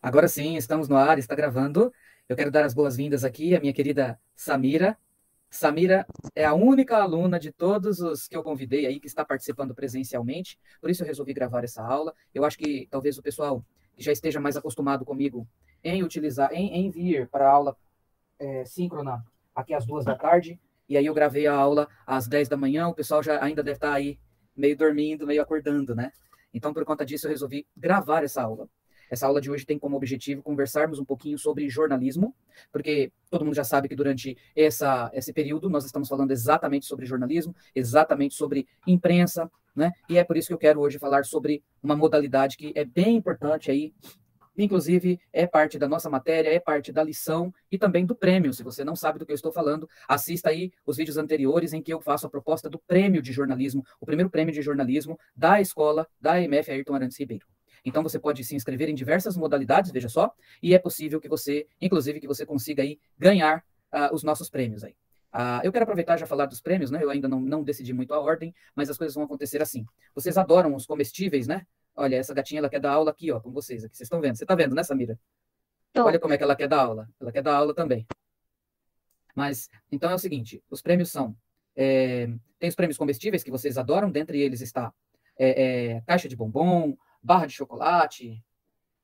Agora sim, estamos no ar, está gravando. Eu quero dar as boas-vindas aqui à minha querida Samira. Samira é a única aluna de todos os que eu convidei aí que está participando presencialmente, por isso eu resolvi gravar essa aula. Eu acho que talvez o pessoal que já esteja mais acostumado comigo em utilizar, em vir para a aula síncrona aqui às 2 da tarde, e aí eu gravei a aula às 10 da manhã, o pessoal já ainda deve estar aí meio dormindo, meio acordando, né? Então, por conta disso, eu resolvi gravar essa aula. Essa aula de hoje tem como objetivo conversarmos um pouquinho sobre jornalismo, porque todo mundo já sabe que durante esse período nós estamos falando exatamente sobre jornalismo, exatamente sobre imprensa, né? E é por isso que eu quero hoje falar sobre uma modalidade que é bem importante aí, inclusive é parte da nossa matéria, é parte da lição e também do prêmio. Se você não sabe do que eu estou falando, assista aí os vídeos anteriores em que eu faço a proposta do prêmio de jornalismo, o primeiro prêmio de jornalismo da escola da EMF Ayrton Arantes Ribeiro. Então você pode se inscrever em diversas modalidades, veja só, e é possível que você, inclusive, que você consiga aí ganhar os nossos prêmios aí. Eu quero aproveitar já falar dos prêmios, né? Eu ainda não decidi muito a ordem, mas as coisas vão acontecer assim. Vocês adoram os comestíveis, né? Olha, essa gatinha, ela quer dar aula aqui, ó, com vocês. Aqui, vocês estão vendo. Você está vendo, né, Samira? Olha Tô. como é que ela quer dar aula. Ela quer dar aula também. Mas, então é o seguinte, os prêmios são... tem os prêmios comestíveis que vocês adoram. Dentre eles está caixa de bombom, barra de chocolate.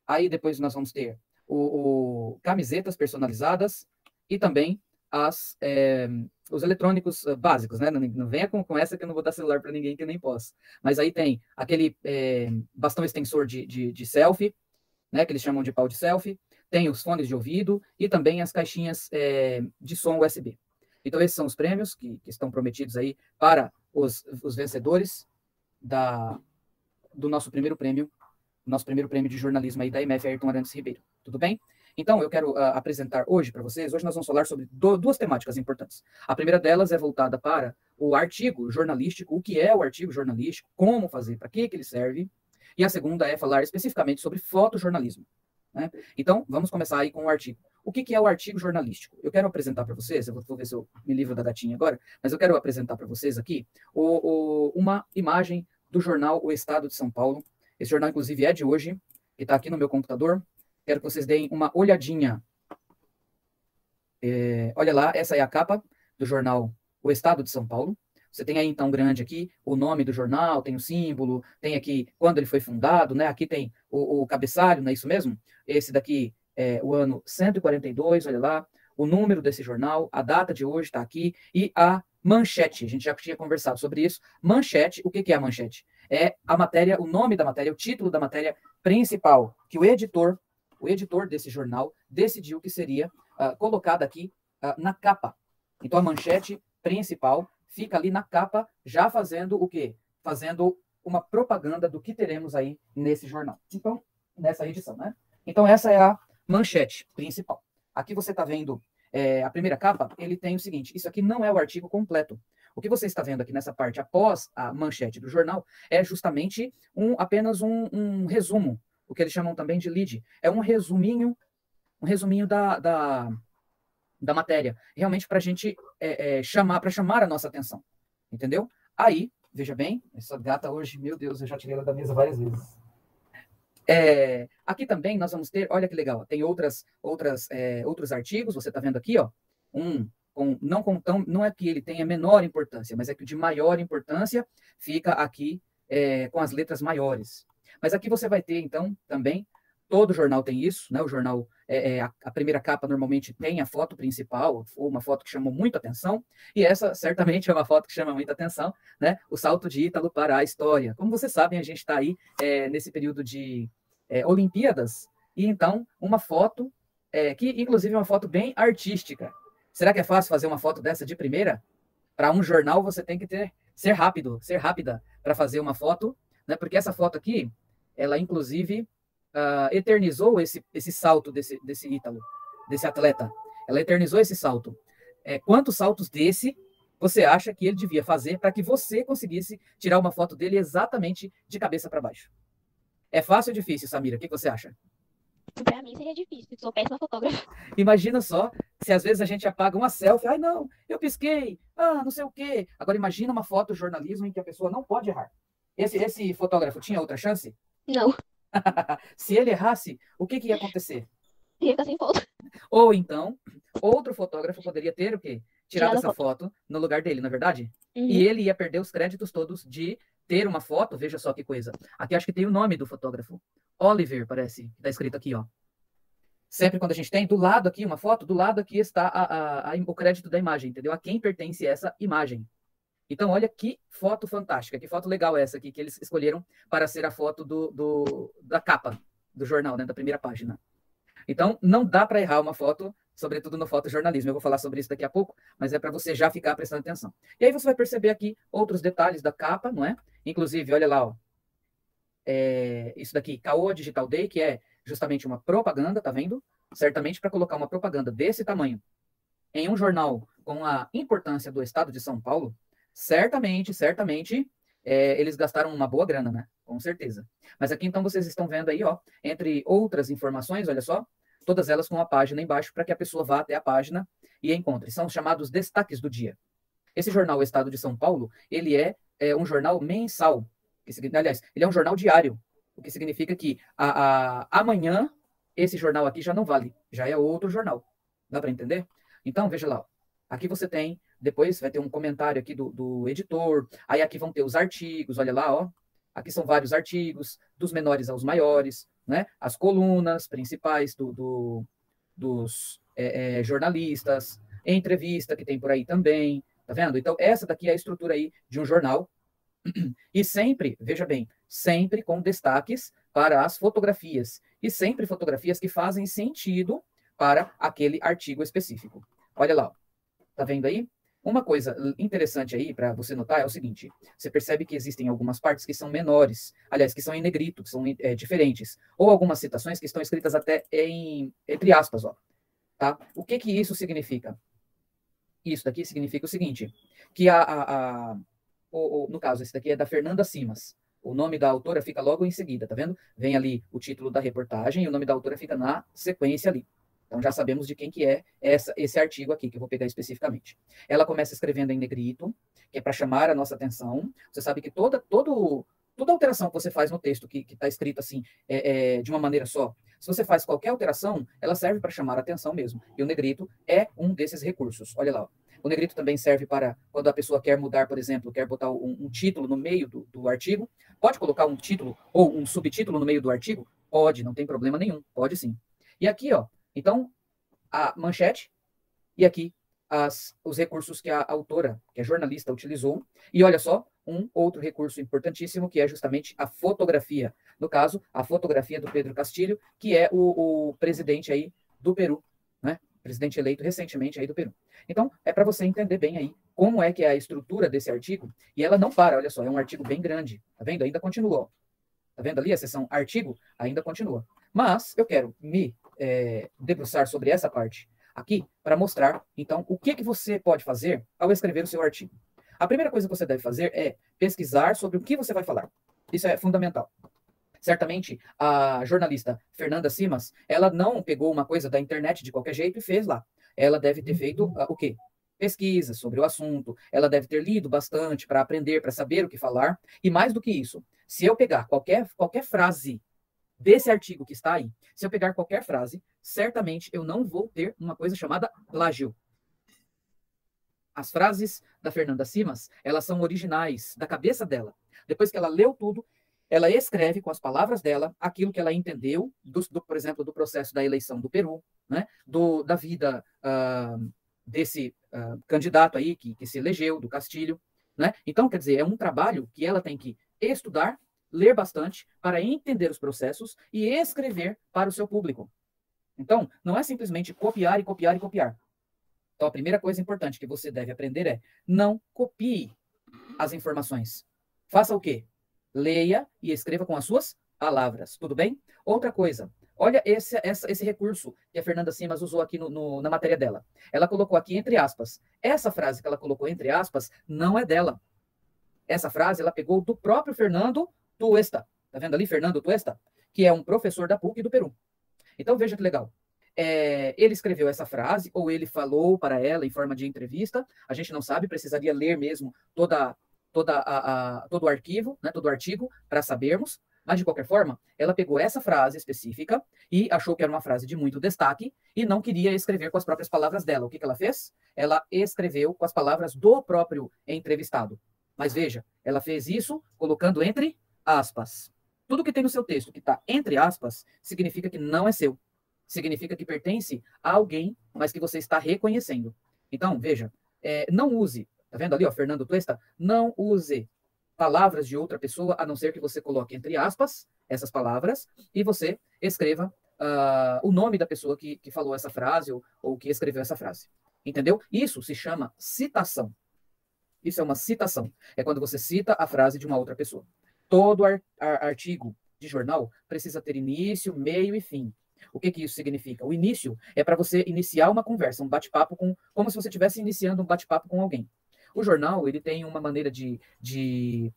Aí depois nós vamos ter camisetas personalizadas e também os eletrônicos básicos, né? Não venha com essa que eu não vou dar celular para ninguém que eu nem posso. Mas aí tem aquele bastão extensor de selfie, né? Que eles chamam de pau de selfie. Tem os fones de ouvido e também as caixinhas de som USB. Então esses são os prêmios que estão prometidos aí para os vencedores da, do nosso primeiro prêmio de jornalismo aí da MF Ayrton Arantes Ribeiro. Tudo bem? Então, eu quero apresentar hoje para vocês, hoje nós vamos falar sobre duas temáticas importantes. A primeira delas é voltada para o artigo jornalístico, o que é o artigo jornalístico, como fazer, para que ele serve. E a segunda é falar especificamente sobre fotojornalismo. Né? Então, vamos começar aí com o artigo. O que é o artigo jornalístico? Eu quero apresentar para vocês, eu vou ver se eu me livro da gatinha agora, mas eu quero apresentar para vocês aqui uma imagem do jornal O Estado de São Paulo. Esse jornal, inclusive, é de hoje, e está aqui no meu computador. Quero que vocês deem uma olhadinha. Olha lá, essa é a capa do jornal O Estado de São Paulo. Você tem aí, então, grande aqui, o nome do jornal, tem o símbolo, tem aqui quando ele foi fundado, né? Aqui tem o cabeçalho, não é isso mesmo? Esse daqui é o ano 142, olha lá, o número desse jornal, a data de hoje está aqui, e a manchete, a gente já tinha conversado sobre isso. Manchete, o que é a manchete? É a matéria, o nome da matéria, o título da matéria principal, que o editor desse jornal decidiu que seria colocada aqui na capa. Então a manchete principal fica ali na capa, já fazendo o quê? Fazendo uma propaganda do que teremos aí nesse jornal. Então, nessa edição, né? Então essa é a manchete principal. Aqui você está vendo a primeira capa, ele tem o seguinte, isso aqui não é o artigo completo. O que você está vendo aqui nessa parte após a manchete do jornal é justamente apenas um resumo, o que eles chamam também de lead. É um resuminho da matéria, realmente para a gente chamar a nossa atenção, entendeu? Aí, veja bem, essa gata hoje, meu Deus, eu já tirei ela da mesa várias vezes. Aqui também nós vamos ter, olha que legal, tem outros artigos, você está vendo aqui, ó, não é que ele tenha menor importância, mas é que o de maior importância fica aqui com as letras maiores. Mas aqui você vai ter, então, também, todo jornal tem isso, né? O jornal, a primeira capa normalmente tem a foto principal, ou uma foto que chamou muita atenção, e essa certamente é uma foto que chama muita atenção, né? O salto de Ítalo para a história. Como vocês sabem, a gente está aí nesse período de Olimpíadas, e então uma foto, que inclusive é uma foto bem artística. Será que é fácil fazer uma foto dessa de primeira? Para um jornal você tem que ser rápida para fazer uma foto, né? Porque essa foto aqui, ela inclusive eternizou esse salto desse Ítalo, desse atleta. Ela eternizou esse salto. Quantos saltos desse você acha que ele devia fazer para que você conseguisse tirar uma foto dele exatamente de cabeça para baixo? É fácil ou difícil, Samira? O que você acha? Pra mim seria difícil, porque sou péssima fotógrafa. Imagina só se às vezes a gente apaga uma selfie. Ai, não, eu pisquei. Não sei o quê. Agora imagina uma foto jornalismo em que a pessoa não pode errar. Esse fotógrafo tinha outra chance? Não. Se ele errasse, o que ia acontecer? Ia ficar sem foto. Ou então, outro fotógrafo poderia ter o quê? Tirado Tirar da essa foto. foto no lugar dele, não é verdade? E Uhum. ele ia perder os créditos todos de ter uma foto. Veja só que coisa. Aqui acho que tem o nome do fotógrafo. Oliver, parece. Está escrito aqui, ó. Sempre quando a gente tem do lado aqui uma foto, do lado aqui está o crédito da imagem, entendeu? A quem pertence essa imagem. Então, olha que foto fantástica, que foto legal essa aqui que eles escolheram para ser a foto da capa do jornal, né, da primeira página. Então, não dá para errar uma foto, sobretudo no fotojornalismo. Eu vou falar sobre isso daqui a pouco, mas é para você já ficar prestando atenção. E aí você vai perceber aqui outros detalhes da capa, não é? Inclusive, olha lá, ó, isso daqui, Caoa Digital Day, que é justamente uma propaganda, tá vendo? Certamente para colocar uma propaganda desse tamanho em um jornal com a importância do estado de São Paulo, certamente, eles gastaram uma boa grana, né? Com certeza. Mas aqui então vocês estão vendo aí, ó, entre outras informações, olha só, todas elas com a página embaixo para que a pessoa vá até a página e encontre. São chamados destaques do dia. Esse jornal, o Estado de São Paulo, ele é um jornal mensal. Aliás, ele é um jornal diário, o que significa que amanhã esse jornal aqui já não vale, já é outro jornal. Dá para entender? Então, veja lá. Ó. Aqui você tem, depois vai ter um comentário aqui do editor, aí aqui vão ter os artigos, olha lá, ó. Aqui são vários artigos, dos menores aos maiores, né? As colunas principais dos jornalistas, entrevista que tem por aí também, tá vendo? Então, essa daqui é a estrutura aí de um jornal, e sempre, veja bem, sempre com destaques para as fotografias, e sempre fotografias que fazem sentido para aquele artigo específico. Olha lá, tá vendo aí? Uma coisa interessante aí para você notar é o seguinte: você percebe que existem algumas partes que são menores, aliás, que são em negrito, que são diferentes, ou algumas citações que estão escritas até entre aspas, ó. Tá? O que isso significa? Isso daqui significa o seguinte, que no caso, esse daqui é da Fernanda Simas. O nome da autora fica logo em seguida, tá vendo? Vem ali o título da reportagem e o nome da autora fica na sequência ali. Então já sabemos de quem que é esse artigo aqui, que eu vou pegar especificamente. Ela começa escrevendo em negrito, que é para chamar a nossa atenção. Você sabe que toda alteração que você faz no texto que está escrito assim, de uma maneira só, se você faz qualquer alteração, ela serve para chamar a atenção mesmo. E o negrito é um desses recursos. Olha lá. Ó. O negrito também serve para quando a pessoa quer mudar, por exemplo, quer botar um título no meio do artigo. Pode colocar um título ou um subtítulo no meio do artigo? Pode, não tem problema nenhum. Pode sim. E aqui, ó, então, a manchete e aqui os recursos que a autora, que a jornalista, utilizou. E olha só, um outro recurso importantíssimo, que é justamente a fotografia. No caso, a fotografia do Pedro Castilho, que é o presidente aí do Peru, né? Presidente eleito recentemente aí do Peru. Então, é para você entender bem aí como é que é a estrutura desse artigo. E ela não para, olha só, é um artigo bem grande. Tá vendo? Ainda continua, ó. Tá vendo ali a seção artigo? Ainda continua. Mas eu quero me debruçar sobre essa parte aqui para mostrar, então, o que você pode fazer ao escrever o seu artigo. A primeira coisa que você deve fazer é pesquisar sobre o que você vai falar. Isso é fundamental. Certamente, a jornalista Fernanda Simas, ela não pegou uma coisa da internet de qualquer jeito e fez lá. Ela deve ter feito o quê? Pesquisa sobre o assunto, ela deve ter lido bastante para aprender, para saber o que falar. E mais do que isso, se eu pegar qualquer frase desse artigo que está aí, se eu pegar qualquer frase, certamente eu não vou ter uma coisa chamada plágio. As frases da Fernanda Simas, elas são originais, da cabeça dela. Depois que ela leu tudo, ela escreve com as palavras dela aquilo que ela entendeu, por exemplo, do processo da eleição do Peru, né? Da vida desse candidato aí que se elegeu, do Castilho. Né? Então, quer dizer, é um trabalho que ela tem que estudar, ler bastante para entender os processos e escrever para o seu público. Então, não é simplesmente copiar e copiar e copiar. Então, a primeira coisa importante que você deve aprender é não copie as informações. Faça o quê? Leia e escreva com as suas palavras. Tudo bem? Outra coisa. Olha esse recurso que a Fernanda Simas usou aqui na matéria dela. Ela colocou aqui entre aspas. Essa frase que ela colocou entre aspas não é dela. Essa frase ela pegou do próprio Fernando Tuesta. Tá vendo ali, Fernando Tuesta? Que é um professor da PUC do Peru. Então, veja que legal. Ele escreveu essa frase, ou ele falou para ela em forma de entrevista. A gente não sabe, precisaria ler mesmo todo o arquivo, né, todo o artigo, para sabermos. Mas, de qualquer forma, ela pegou essa frase específica e achou que era uma frase de muito destaque e não queria escrever com as próprias palavras dela. O que ela fez? Ela escreveu com as palavras do próprio entrevistado. Mas veja, ela fez isso colocando entre aspas. Tudo que tem no seu texto que está entre aspas significa que não é seu. Significa que pertence a alguém, mas que você está reconhecendo. Então, veja, não use, tá vendo ali, ó, Fernando Tuesta? Não use palavras de outra pessoa, a não ser que você coloque entre aspas essas palavras e você escreva o nome da pessoa que falou essa frase ou que escreveu essa frase. Entendeu? Isso se chama citação. Isso é uma citação. É quando você cita a frase de uma outra pessoa. Todo artigo de jornal precisa ter início, meio e fim. O que isso significa? O início é para você iniciar uma conversa, um bate-papo como se você estivesse iniciando um bate-papo com alguém. O jornal, ele tem uma maneira de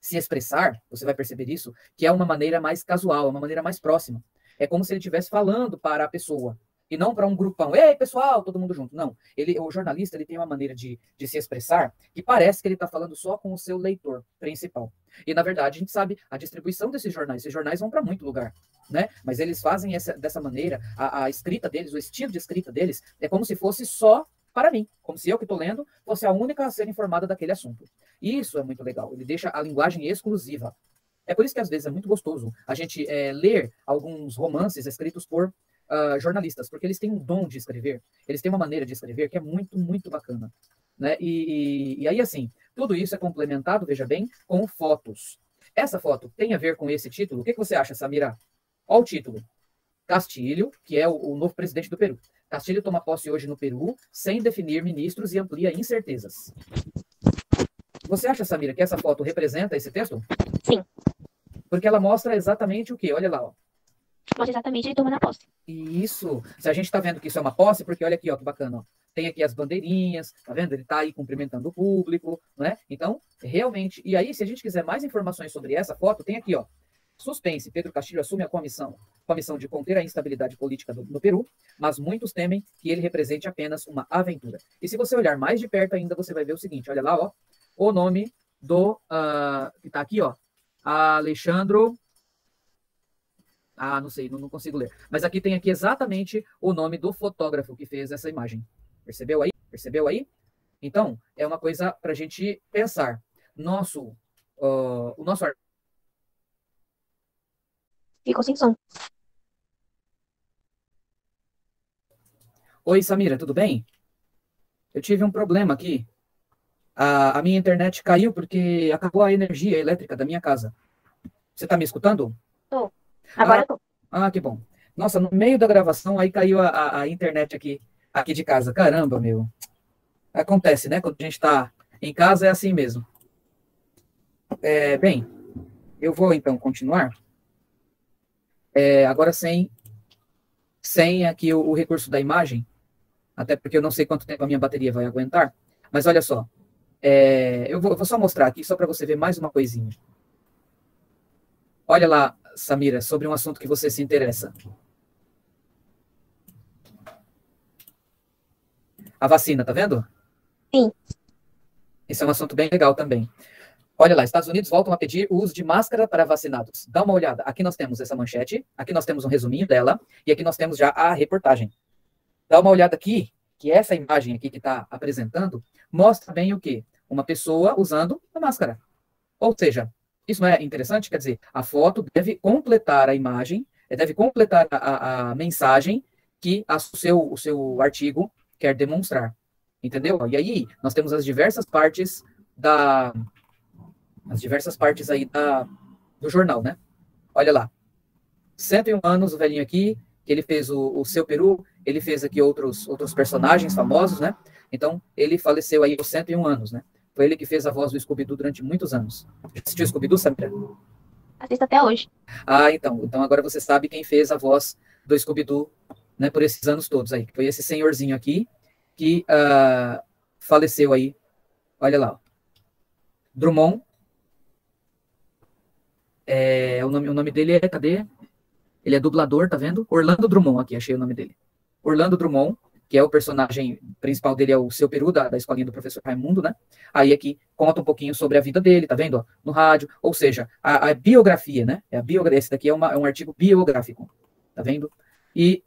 se expressar, você vai perceber isso, que é uma maneira mais casual, uma maneira mais próxima. É como se ele estivesse falando para a pessoa, e não para um grupão. Ei, pessoal, todo mundo junto. Não. O jornalista ele tem uma maneira de se expressar que parece que ele está falando só com o seu leitor principal. E, na verdade, a gente sabe a distribuição desses jornais. Esses jornais vão para muito lugar, né? Mas eles fazem dessa maneira, a escrita deles, o estilo de escrita deles, é como se fosse só para mim. Como se eu que estou lendo fosse a única a ser informada daquele assunto. E isso é muito legal. Ele deixa a linguagem exclusiva. É por isso que, às vezes, é muito gostoso a gente ler alguns romances escritos por jornalistas, porque eles têm um dom de escrever, eles têm uma maneira de escrever que é muito, muito bacana. Né? E aí, assim, tudo isso é complementado, veja bem, com fotos. Essa foto tem a ver com esse título? O que você acha, Samira? Olha o título. Castilho, que é o novo presidente do Peru. Castilho toma posse hoje no Peru, sem definir ministros e amplia incertezas. Você acha, Samira, que essa foto representa esse texto? Sim. Porque ela mostra exatamente o quê? Olha lá, ó. Mostra exatamente ele tomando a posse. Isso. Se a gente está vendo que isso é uma posse, porque olha aqui, ó, que bacana, ó. Tem aqui as bandeirinhas, tá vendo? Ele está aí cumprimentando o público, né? Então, realmente. E aí, se a gente quiser mais informações sobre essa foto, tem aqui, ó. Suspense. Pedro Castilho assume a comissão de conter a instabilidade política no Peru, mas muitos temem que ele represente apenas uma aventura. E se você olhar mais de perto ainda, você vai ver o seguinte, olha lá, ó, o nome do, que está aqui, ó, Alexandro... não sei, não consigo ler. Mas aqui tem aqui exatamente o nome do fotógrafo que fez essa imagem. Percebeu aí? Percebeu aí? Então, é uma coisa para a gente pensar. O nosso Ficou sem som. Oi, Samira, tudo bem? Eu tive um problema aqui. A minha internet caiu porque acabou a energia elétrica da minha casa. Você está me escutando? Tô. Agora eu tô. Que bom. Nossa, no meio da gravação aí caiu a internet aqui de casa. Caramba, meu. Acontece, né? Quando a gente está em casa é assim mesmo. Bem, eu vou então continuar. Agora sem aqui o recurso da imagem, até porque eu não sei quanto tempo a minha bateria vai aguentar. Mas olha só, eu vou só mostrar aqui, só para você ver mais uma coisinha. Olha lá, Samira, sobre um assunto que você se interessa. A vacina, tá vendo? Sim. Esse é um assunto bem legal também. Olha lá, Estados Unidos voltam a pedir o uso de máscara para vacinados. Dá uma olhada. Aqui nós temos essa manchete, aqui nós temos um resuminho dela, e aqui nós temos já a reportagem. Dá uma olhada aqui, que essa imagem aqui que está apresentando, mostra bem o quê? Uma pessoa usando a máscara. Ou seja, isso não é interessante? Quer dizer, a foto deve completar a imagem, deve completar a mensagem que o seu artigo quer demonstrar. Entendeu? E aí, nós temos as diversas partes aí do jornal, né? Olha lá. 101 anos, o velhinho aqui, que ele fez o Seu Peru, ele fez aqui outros personagens famosos, né? Então, ele faleceu aí aos 101 anos, né? Foi ele que fez a voz do Scooby-Doo durante muitos anos. Já assistiu Scooby-Doo, Samira? Assisto até hoje. Então agora você sabe quem fez a voz do Scooby-Doo, né, por esses anos todos aí. Foi esse senhorzinho aqui que faleceu aí. Olha lá. Ó. Drummond. O nome dele cadê? Ele é dublador, tá vendo? Orlando Drummond, aqui, achei o nome dele. Orlando Drummond, que é o personagem principal dele, é o Seu Peru, da escolinha do professor Raimundo, né? Aí aqui conta um pouquinho sobre a vida dele, tá vendo? Ó, no rádio, ou seja, a biografia, né? Esse daqui é um artigo biográfico, tá vendo? E,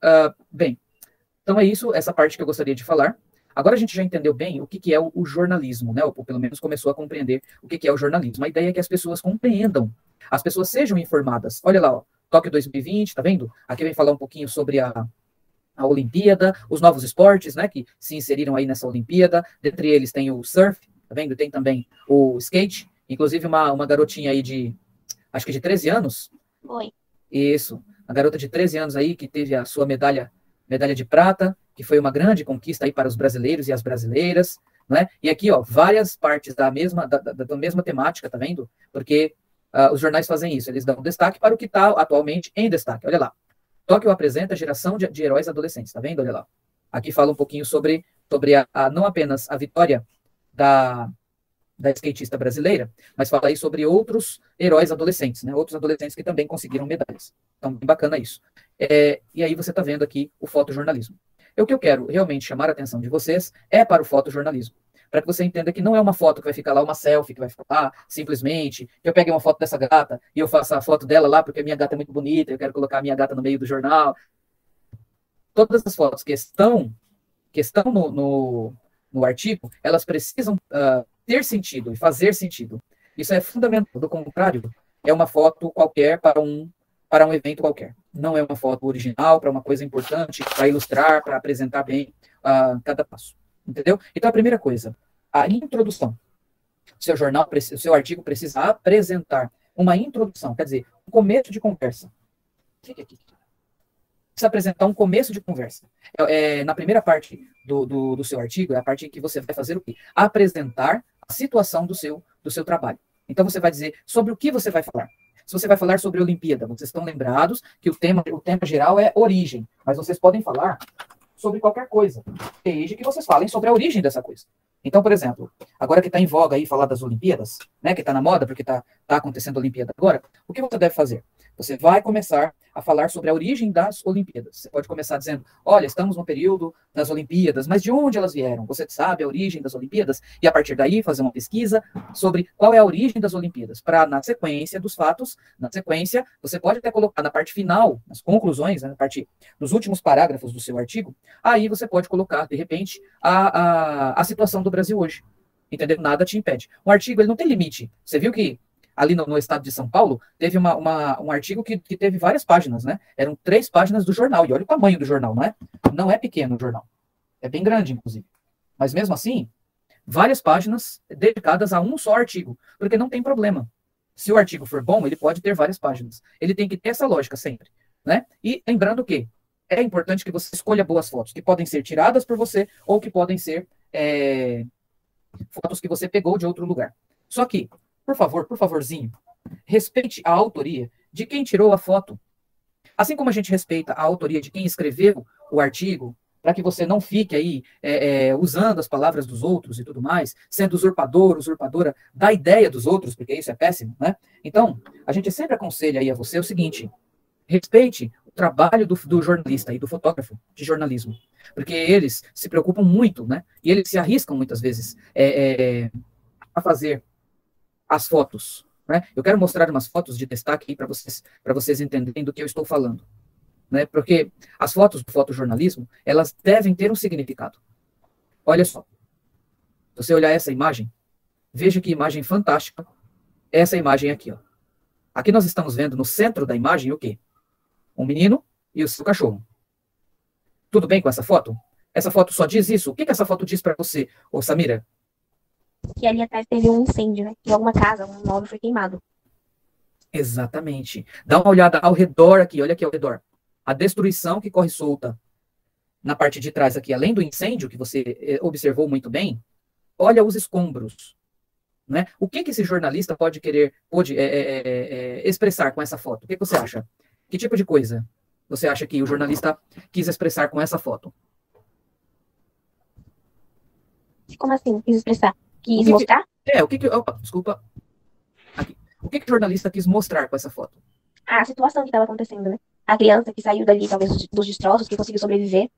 bem, então é isso, essa parte que eu gostaria de falar. Agora a gente já entendeu bem o que é o jornalismo, né? Ou pelo menos começou a compreender o que é o jornalismo. A ideia é que as pessoas compreendam, as pessoas sejam informadas. Olha lá, ó, Tóquio 2020, tá vendo? Aqui vem falar um pouquinho sobre a Olimpíada, os novos esportes, né, que se inseriram aí nessa Olimpíada. Dentre eles tem o surf, tá vendo? Tem também o skate, inclusive uma garotinha aí acho que de 13 anos. Oi. Isso, a garota de 13 anos aí que teve a sua medalha de prata, que foi uma grande conquista aí para os brasileiros e as brasileiras, né? E aqui, ó, várias partes da mesma temática, tá vendo? Porque os jornais fazem isso, eles dão destaque para o que está atualmente em destaque. Olha lá. Tóquio apresenta a geração de heróis adolescentes, tá vendo? Olha lá. Aqui fala um pouquinho sobre não apenas a vitória da skatista brasileira, mas fala aí sobre outros heróis adolescentes, né? Outros adolescentes que também conseguiram medalhas. Então, bem bacana isso. E aí você está vendo aqui o fotojornalismo. O que eu quero realmente chamar a atenção de vocês é para o fotojornalismo. Para que você entenda que não é uma foto que vai ficar lá, uma selfie que vai ficar lá, simplesmente, que eu peguei uma foto dessa gata e eu faço a foto dela lá porque a minha gata é muito bonita, eu quero colocar a minha gata no meio do jornal. Todas as fotos que estão no artigo, elas precisam ter sentido e fazer sentido. Isso é fundamental. Do contrário, é uma foto qualquer para um evento qualquer. Não é uma foto original para uma coisa importante, para ilustrar, para apresentar bem cada passo. Entendeu? Então, a primeira coisa, a introdução. O seu artigo precisa apresentar uma introdução, quer dizer, um começo de conversa. Fica aqui. Precisa apresentar um começo de conversa. Na primeira parte do seu artigo, é a parte em que você vai fazer o quê? Apresentar a situação do seu trabalho. Então, você vai dizer sobre o que você vai falar. Se você vai falar sobre a Olimpíada, vocês estão lembrados que o tema geral é origem, mas vocês podem falar sobre qualquer coisa, desde que vocês falem sobre a origem dessa coisa. Então, por exemplo, agora que está em voga aí falar das Olimpíadas, né, que está na moda porque está acontecendo a Olimpíada agora, o que você deve fazer? Você vai começar a falar sobre a origem das Olimpíadas. Você pode começar dizendo, olha, estamos no período das Olimpíadas, mas de onde elas vieram? Você sabe a origem das Olimpíadas? E a partir daí fazer uma pesquisa sobre qual é a origem das Olimpíadas, para na sequência dos fatos, você pode até colocar na parte final, nas conclusões, né, na parte dos últimos parágrafos do seu artigo, aí você pode colocar, de repente, a situação do Brasil hoje. Entendeu? Nada te impede. Um artigo, ele não tem limite. Você viu que ali no estado de São Paulo, teve um artigo que teve várias páginas, né? Eram 3 páginas do jornal. E olha o tamanho do jornal, não é? Não é pequeno o jornal. É bem grande, inclusive. Mas mesmo assim, várias páginas dedicadas a um só artigo. Porque não tem problema. Se o artigo for bom, ele pode ter várias páginas. Ele tem que ter essa lógica sempre, né? E lembrando que é importante que você escolha boas fotos, que podem ser tiradas por você ou que podem ser fotos que você pegou de outro lugar. Só que, por favorzinho, respeite a autoria de quem tirou a foto. Assim como a gente respeita a autoria de quem escreveu o artigo, para que você não fique aí usando as palavras dos outros e tudo mais, sendo usurpadora da ideia dos outros, porque isso é péssimo, né? Então, a gente sempre aconselha aí a você o seguinte, respeite o trabalho do jornalista e do fotógrafo de jornalismo, porque eles se preocupam muito, né? E eles se arriscam muitas vezes a fazer as fotos, né? Eu quero mostrar umas fotos de destaque aí para vocês entenderem do que eu estou falando, né? Porque as fotos do fotojornalismo, elas devem ter um significado. Olha só, se você olhar essa imagem, veja que imagem fantástica, essa imagem aqui, ó. Aqui nós estamos vendo no centro da imagem o quê? Um menino e o seu cachorro. Tudo bem com essa foto? Essa foto só diz isso? O que essa foto diz para você, ô Samira? Que ali atrás teve um incêndio, né? Que alguma casa, um móvel foi queimado. Exatamente. Dá uma olhada ao redor aqui, olha aqui ao redor. A destruição que corre solta na parte de trás aqui, além do incêndio que você observou muito bem, olha os escombros, né? O que esse jornalista pode expressar com essa foto? O que você acha? Que tipo de coisa você acha que o jornalista quis expressar com essa foto? Como assim? Quis expressar? Quis mostrar? Opa, desculpa. Aqui. O que o jornalista quis mostrar com essa foto? A situação que estava acontecendo, né? A criança que saiu dali, talvez, dos destroços, que conseguiu sobreviver.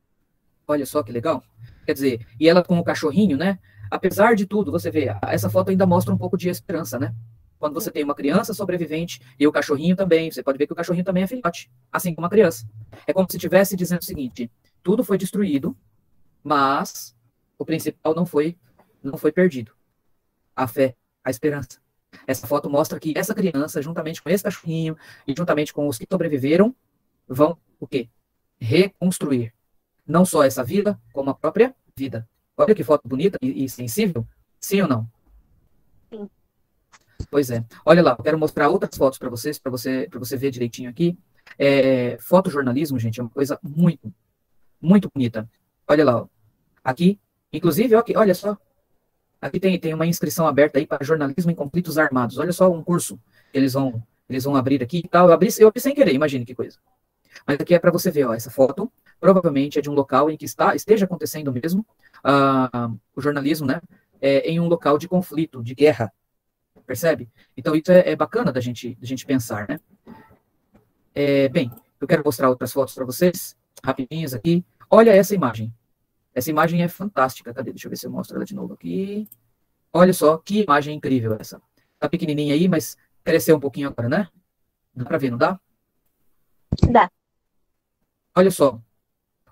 Olha só que legal. Quer dizer, e ela com o cachorrinho, né? Apesar de tudo, você vê, essa foto ainda mostra um pouco de esperança, né? Quando você tem uma criança sobrevivente e o cachorrinho também, você pode ver que o cachorrinho também é filhote, assim como a criança. É como se estivesse dizendo o seguinte: tudo foi destruído, mas o principal não foi perdido. A fé, a esperança. Essa foto mostra que essa criança, juntamente com esse cachorrinho e juntamente com os que sobreviveram, vão o quê? Reconstruir não só essa vida, como a própria vida. Olha que foto bonita e sensível. Sim ou não? Sim. Pois é. Olha lá, eu quero mostrar outras fotos para vocês, para você ver direitinho aqui. Fotojornalismo, gente, é uma coisa muito, muito bonita. Olha lá, ó. Aqui, inclusive, ó, aqui, olha só, aqui tem uma inscrição aberta aí para jornalismo em conflitos armados. Olha só um curso que eles vão abrir aqui e tal. Eu abri sem querer, imagine que coisa. Mas aqui é para você ver, ó, essa foto provavelmente é de um local em que esteja acontecendo mesmo o jornalismo, né, em um local de conflito, de guerra, percebe? Então isso é bacana da gente pensar, né? Bem, eu quero mostrar outras fotos para vocês, rapidinhas aqui. Olha essa imagem. Essa imagem é fantástica. Cadê? Deixa eu ver se eu mostro ela de novo aqui. Olha só que imagem incrível essa. Tá pequenininha aí, mas cresceu um pouquinho agora, né? Dá para ver, não dá? Dá. Olha só.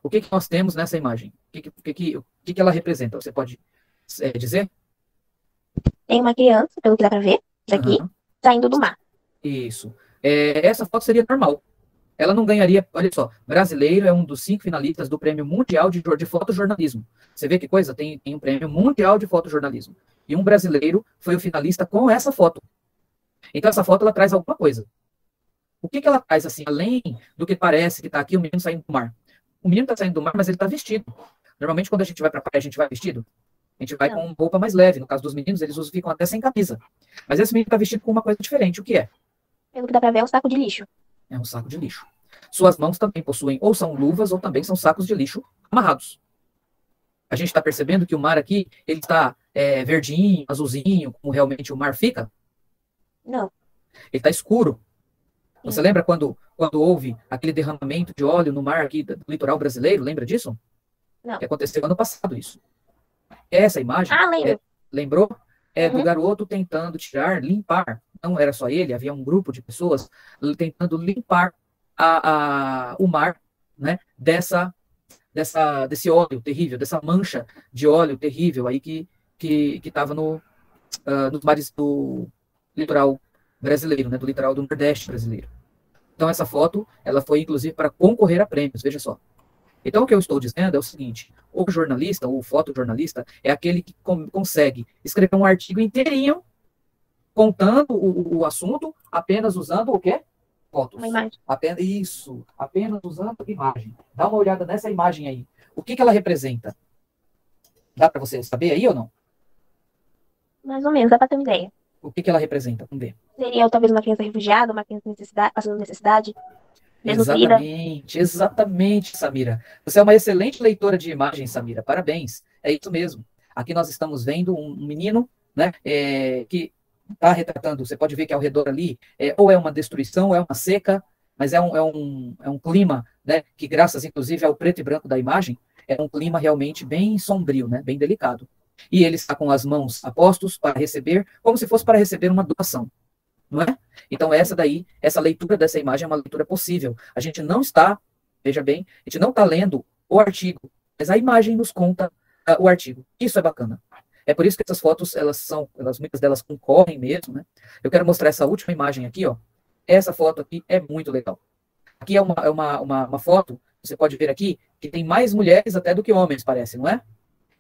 O que nós temos nessa imagem? O que ela representa? Você pode dizer? Tem uma criança, pelo que dá pra ver, daqui, Aham. saindo do mar. Isso. Essa foto seria normal. Ela não ganharia. Olha só, brasileiro é um dos 5 finalistas do Prêmio Mundial de Fotojornalismo. Você vê que coisa? Tem um Prêmio Mundial de Fotojornalismo. E um brasileiro foi o finalista com essa foto. Então, essa foto ela traz alguma coisa. O que ela traz, assim, além do que parece que está aqui o menino saindo do mar? O menino está saindo do mar, mas ele está vestido. Normalmente, quando a gente vai para a praia, a gente vai vestido. A gente vai Não. com roupa mais leve. No caso dos meninos, eles ficam até sem camisa. Mas esse menino está vestido com uma coisa diferente. O que é? Pelo que dá pra ver, é um saco de lixo. É um saco de lixo. Suas mãos também possuem ou são luvas ou também são sacos de lixo amarrados. A gente está percebendo que o mar aqui, ele está verdinho, azulzinho, como realmente o mar fica. Não. Ele está escuro. Você Sim. lembra quando houve aquele derramamento de óleo no mar aqui do litoral brasileiro? Lembra disso? Não. Que aconteceu ano passado isso. Essa imagem, Ah, lembro. lembrou? É do Uhum. garoto tentando tirar, limpar. Não era só ele, havia um grupo de pessoas tentando limpar o mar, né, desse óleo terrível, dessa mancha de óleo terrível aí que estava nos mares do litoral brasileiro, né, do litoral do Nordeste brasileiro. Então essa foto, ela foi inclusive para concorrer a prêmios, veja só. Então o que eu estou dizendo é o seguinte: o jornalista, ou o fotojornalista, é aquele que consegue escrever um artigo inteirinho contando o assunto apenas usando o quê? Fotos. Uma imagem. Apenas usando imagem. Dá uma olhada nessa imagem aí. O que ela representa? Dá para você saber aí ou não? Mais ou menos, dá pra ter uma ideia. O que ela representa? Vamos ver. Seria talvez uma criança refugiada, uma criança passando necessidade, desnutrida. Exatamente, Samira. Você é uma excelente leitora de imagens, Samira. Parabéns. É isso mesmo. Aqui nós estamos vendo um menino, né, que está retratando. Você pode ver que ao redor ali ou é uma destruição, ou é uma seca, mas é um clima, né, que graças inclusive ao preto e branco da imagem, é um clima realmente bem sombrio, né, bem delicado. E ele está com as mãos a postos para receber, como se fosse para receber uma doação, não é? Então essa leitura dessa imagem é uma leitura possível. A gente não está, veja bem, a gente não está lendo o artigo, mas a imagem nos conta o artigo. Isso é bacana. É por isso que essas fotos, muitas delas concorrem mesmo, né? Eu quero mostrar essa última imagem aqui, ó. Essa foto aqui é muito legal. Aqui é uma foto, você pode ver aqui, que tem mais mulheres até do que homens, parece, não é?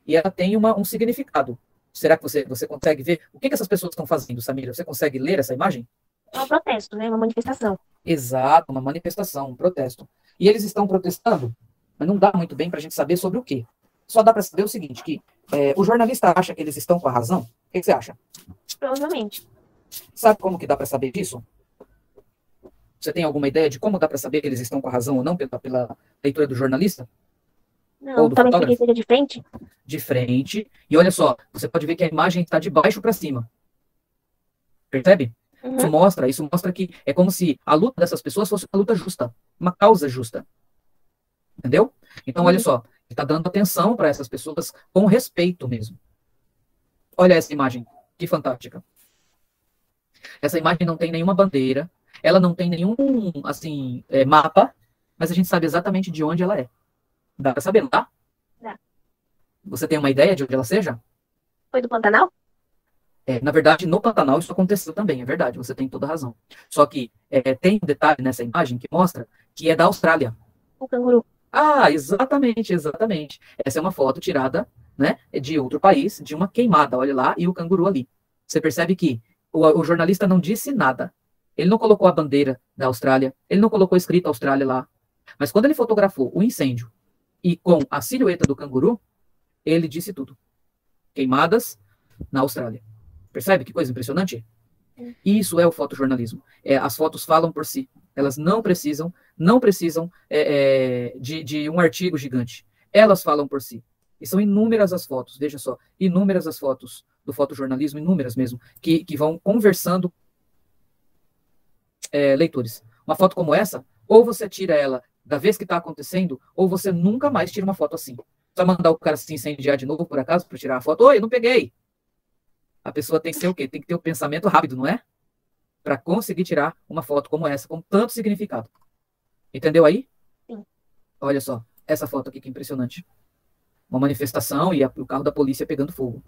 E ela tem um significado. Será que você consegue ver? O que essas pessoas estão fazendo, Samira? Você consegue ler essa imagem? É um protesto, né? Uma manifestação. Exato, uma manifestação, um protesto. E eles estão protestando, mas não dá muito bem para a gente saber sobre o quê. Só dá para saber o seguinte, que o jornalista acha que eles estão com a razão. O que você acha? Provavelmente. Sabe como que dá para saber disso? Você tem alguma ideia de como dá para saber que eles estão com a razão ou não pela leitura do jornalista? Ou Não, do talvez porque fotógrafo? seja de frente. De frente. E olha só, você pode ver que a imagem está de baixo para cima. Percebe? Uhum. Isso mostra que é como se a luta dessas pessoas fosse uma luta justa, uma causa justa. Entendeu? Então, olha só, está dando atenção para essas pessoas com respeito mesmo. Olha essa imagem, que fantástica. Essa imagem não tem nenhuma bandeira, ela não tem nenhum, assim, mapa, mas a gente sabe exatamente de onde ela é. Dá para saber, não dá? Dá. Você tem uma ideia de onde ela seja? Foi do Pantanal? Na verdade, no Pantanal isso aconteceu também, é verdade, você tem toda a razão. Só que tem um detalhe nessa imagem que mostra que é da Austrália. O canguru. Ah, exatamente, exatamente. Essa é uma foto tirada, né, de outro país, de uma queimada, olha lá, e o canguru ali. Você percebe que o jornalista não disse nada. Ele não colocou a bandeira da Austrália, ele não colocou escrito Austrália lá. Mas quando ele fotografou o incêndio e com a silhueta do canguru, ele disse tudo. Queimadas na Austrália. Percebe que coisa impressionante? Isso é o fotojornalismo. As fotos falam por si. Elas não precisam de um artigo gigante. Elas falam por si. E são inúmeras as fotos, veja só, inúmeras as fotos do fotojornalismo, inúmeras mesmo, que vão conversando leitores. Uma foto como essa, ou você tira ela da vez que está acontecendo, ou você nunca mais tira uma foto assim. Só mandar o cara se incendiar de novo, por acaso, para tirar a foto. Oi, eu não peguei. A pessoa tem que ser o quê? Tem que ter o pensamento rápido, não é? Para conseguir tirar uma foto como essa, com tanto significado. Entendeu aí? Sim. Olha só, essa foto aqui que impressionante. Uma manifestação e o carro da polícia pegando fogo.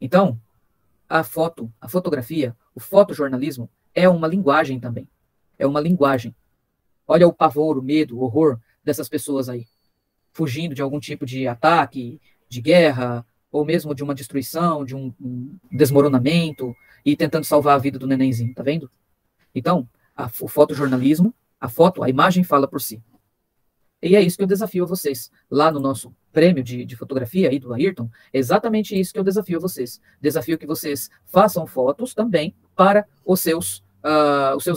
Então, a fotografia, o fotojornalismo é uma linguagem também. É uma linguagem. Olha o pavor, o medo, o horror dessas pessoas aí. Fugindo de algum tipo de ataque, de guerra, ou mesmo de uma destruição, de um desmoronamento, e tentando salvar a vida do nenenzinho, tá vendo? Então, o fotojornalismo, a imagem fala por si. E é isso que eu desafio a vocês. Lá no nosso prêmio de fotografia aí do Ayrton, é exatamente isso que eu desafio a vocês. Desafio que vocês façam fotos também para os seus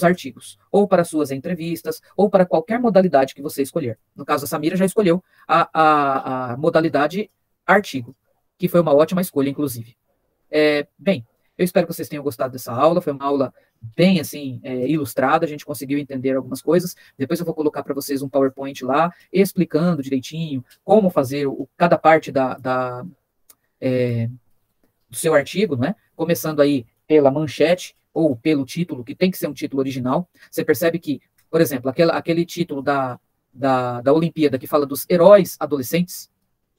artigos, ou para suas entrevistas, ou para qualquer modalidade que você escolher. No caso, a Samira já escolheu a modalidade artigo, que foi uma ótima escolha, inclusive. Bem, eu espero que vocês tenham gostado dessa aula, foi uma aula bem, assim, ilustrada, a gente conseguiu entender algumas coisas. Depois eu vou colocar para vocês um PowerPoint lá, explicando direitinho como fazer cada parte do seu artigo, né? Começando aí pela manchete, ou pelo título, que tem que ser um título original. Você percebe que, por exemplo, aquele título da Olimpíada que fala dos heróis adolescentes,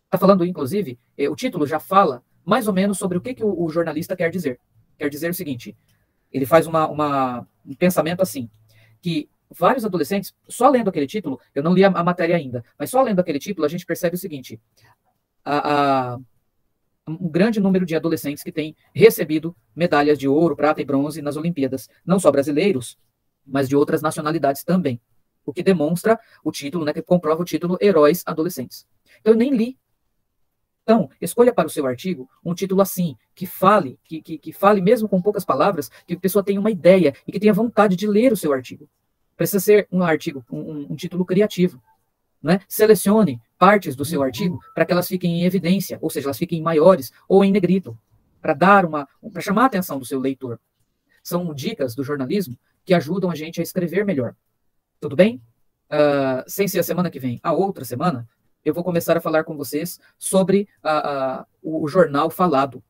está falando, inclusive, o título já fala mais ou menos sobre o que o jornalista quer dizer. Quer dizer o seguinte, ele faz um pensamento assim, que vários adolescentes, só lendo aquele título, eu não li a matéria ainda, mas só lendo aquele título a gente percebe o seguinte, um grande número de adolescentes que têm recebido medalhas de ouro, prata e bronze nas Olimpíadas, não só brasileiros, mas de outras nacionalidades também, o que demonstra o título, né, que comprova o título Heróis Adolescentes. Eu nem li. Então, escolha para o seu artigo um título assim, que fale mesmo com poucas palavras, que a pessoa tenha uma ideia e que tenha vontade de ler o seu artigo. Precisa ser um artigo, um título criativo. Né? Selecione partes do seu artigo para que elas fiquem em evidência, ou seja, elas fiquem maiores ou em negrito, para chamar a atenção do seu leitor. São dicas do jornalismo que ajudam a gente a escrever melhor. Tudo bem? Sem ser a semana que vem, a outra semana, eu vou começar a falar com vocês sobre o jornal falado.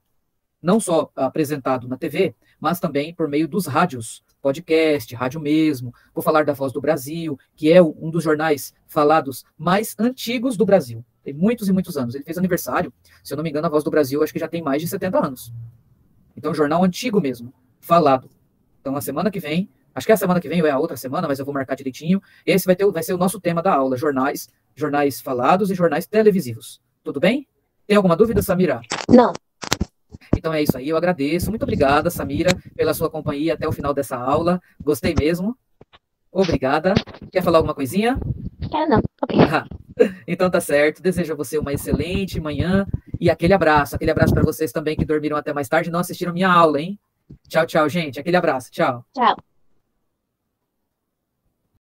Não só apresentado na TV, mas também por meio dos rádios, podcast, rádio mesmo. Vou falar da Voz do Brasil, que é um dos jornais falados mais antigos do Brasil. Tem muitos e muitos anos. Ele fez aniversário, se eu não me engano, a Voz do Brasil acho que já tem mais de 70 anos. Então, um jornal antigo mesmo, falado. Então, a semana que vem, acho que é a semana que vem ou é a outra semana, mas eu vou marcar direitinho. Esse vai ser o nosso tema da aula, jornais falados e jornais televisivos. Tudo bem? Tem alguma dúvida, Samira? Não. Então é isso aí, eu agradeço. Muito obrigada, Samira, pela sua companhia até o final dessa aula. Gostei mesmo. Obrigada. Quer falar alguma coisinha? Quero não. Obrigada. Então tá certo. Desejo a você uma excelente manhã e aquele abraço. Aquele abraço para vocês também que dormiram até mais tarde e não assistiram minha aula, hein? Tchau, tchau, gente. Aquele abraço. Tchau. Tchau.